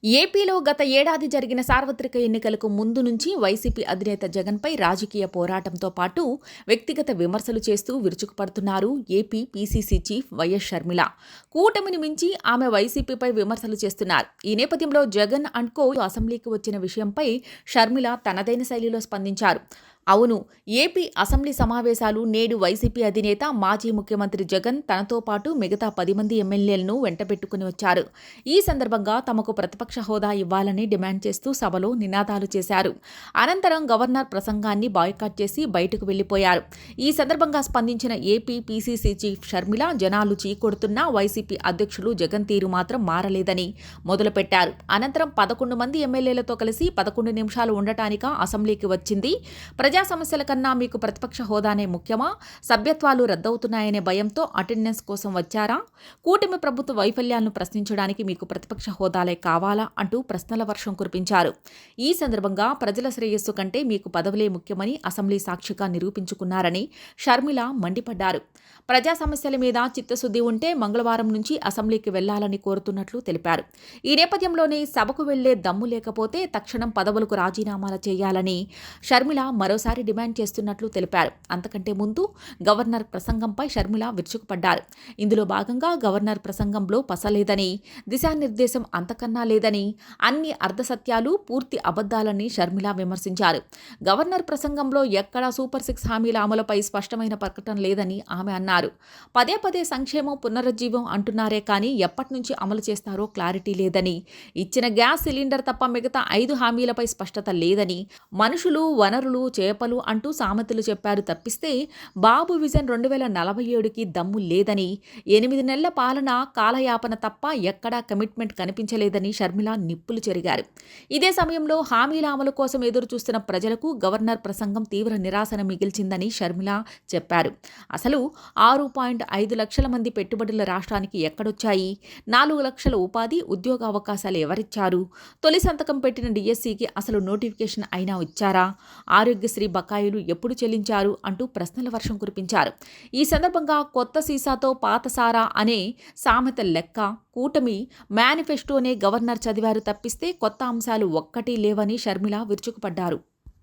ఏపీలో గత ఏడాది జరిగిన సార్వత్రిక ఎన్నికలకు ముందు నుంచి వైసీపీ అధినేత జగన్పై రాజకీయ పోరాటంతో పాటు వ్యక్తిగత విమర్శలు చేస్తూ విరుచుకుపడుతున్నారు AP PCC chief YS Sharmila. కూటమిని మించి ఆమె వైసీపీపై విమర్శలు చేస్తున్నారు. ఈ నేపథ్యంలో జగన్ అండ్ కో అసెంబ్లీకి వచ్చిన విషయంపై షర్మిల తనదైన శైలిలో స్పందించారు. అవును, ఏపీ అసెంబ్లీ సమావేశాలు నేడు వైసీపీ అధినేత మాజీ ముఖ్యమంత్రి జగన్ తనతో పాటు మిగతా 10 మంది ఎమ్మెల్యేలను వెంటబెట్టుకుని వచ్చారు. ఈ సందర్భంగా తమకు ప్రతిపక్ష హోదా ఇవ్వాలని డిమాండ్ చేస్తూ సభలో నినాదాలు చేశారు. అనంతరం గవర్నర్ ప్రసంగాన్ని బాయ్కాట్ చేసి బయటకు వెళ్లిపోయారు. ఈ సందర్భంగా స్పందించిన ఏపీ పీసీసీ చీఫ్ షర్మిల జనాలు చీకొడుతున్నా వైసీపీ అధ్యక్షులు జగన్ తీరు మాత్రం మారలేదని మొదలుపెట్టారు. అనంతరం 11 మంది ఎమ్మెల్యేలతో కలిసి 11 నిమిషాలు ఉండటానికా అసెంబ్లీకి వచ్చింది. ప్రజా సమస్యల కన్నా మీకు ప్రతిపక్ష హోదానే ముఖ్యమా? సభ్యత్వాలు రద్దవుతున్నాయనే భయంతో అటెండెన్స్ కోసం వచ్చారా? కూటమి ప్రభుత్వ వైఫల్యాలను ప్రశ్నించడానికి మీకు ప్రతిపక్ష హోదాలే కావాలా అంటూ ప్రశ్నల వర్షం కురిపించారు. ఈ సందర్భంగా ప్రజల శ్రేయస్సు కంటే మీకు పదవులే ముఖ్యమని అసెంబ్లీ సాక్షిగా నిరూపించుకున్నారని షర్మిల మండిపడ్డారు. ప్రజా సమస్యల మీద చిత్తశుద్ధి ఉంటే మంగళవారం నుంచి అసెంబ్లీకి వెళ్లాలని కోరుతున్నట్లు తెలిపారు. ఈ నేపథ్యంలోనే సభకు వెళ్లే దమ్ము లేకపోతే తక్షణం పదవులకు రాజీనామాలు చేయాలని షర్మిల మరోసారి డిమాండ్ చేస్తున్నట్లు తెలిపారు. అంతకంటే ముందు గవర్నర్ ప్రసంగంపై షర్మిల విరుచుకుపడ్డారు. ఇందులో భాగంగా గవర్నర్ ప్రసంగంలో పసలేదని, దిశానిర్దేశం అంతకన్నా లేదని, అన్ని అర్ధసత్యాలు పూర్తి అబద్ధాలని షర్మిల విమర్శించారు. గవర్నర్ ప్రసంగంలో ఎక్కడా సూపర్ 6 హామీల అమలుపై స్పష్టమైన ప్రకటన లేదని ఆమె అన్నారు. పదే పదే సంక్షేమం పునరుజ్జీవం అంటున్నారే కానీ ఎప్పటి నుంచి అమలు చేస్తారో క్లారిటీ లేదని, ఇచ్చిన గ్యాస్ సిలిండర్ తప్ప మిగతా 5 హామీలపై స్పష్టత లేదని, మనుషులు వనరులు చేపలు అంటూ సామెతలు చెప్పారు తప్పిస్తే బాబు విజన్ 2047కి దమ్ము లేదని, 8 నెలల పాలన కాలయాపన తప్ప ఎక్కడా కమిట్మెంట్ కనిపించలేదని షర్మిల నిప్పులు చెరిగారు. ఇదే సమయంలో హామీల అమలు కోసం ఎదురు చూస్తున్న ప్రజలకు గవర్నర్ ప్రసంగం తీవ్ర నిరాశను మిగిల్చిందని షర్మిల చెప్పారు. అసలు 6.5 లక్షల మంది పెట్టుబడుల రాష్ట్రానికి ఎక్కడొచ్చాయి? 4 లక్షల ఉపాధి ఉద్యోగ అవకాశాలు ఎవరిచ్చారు? తొలి సంతకం పెట్టిన డిఎస్సికి అసలు నోటిఫికేషన్ అయినా ఇచ్చారా? ఆరోగ్యశ్రీ బకాయిలు ఎప్పుడు చెల్లించారు అంటూ ప్రశ్నల వర్షం కురిపించారు. ఈ సందర్భంగా కొత్త సీసాతో పాత సారా అనే సామెత లెక్క కూటమి మేనిఫెస్టోనే గవర్నర్ చదివారు తప్పిస్తే కొత్త అంశాలు ఒక్కటీ లేవని షర్మిల విరుచుకుపడ్డారు.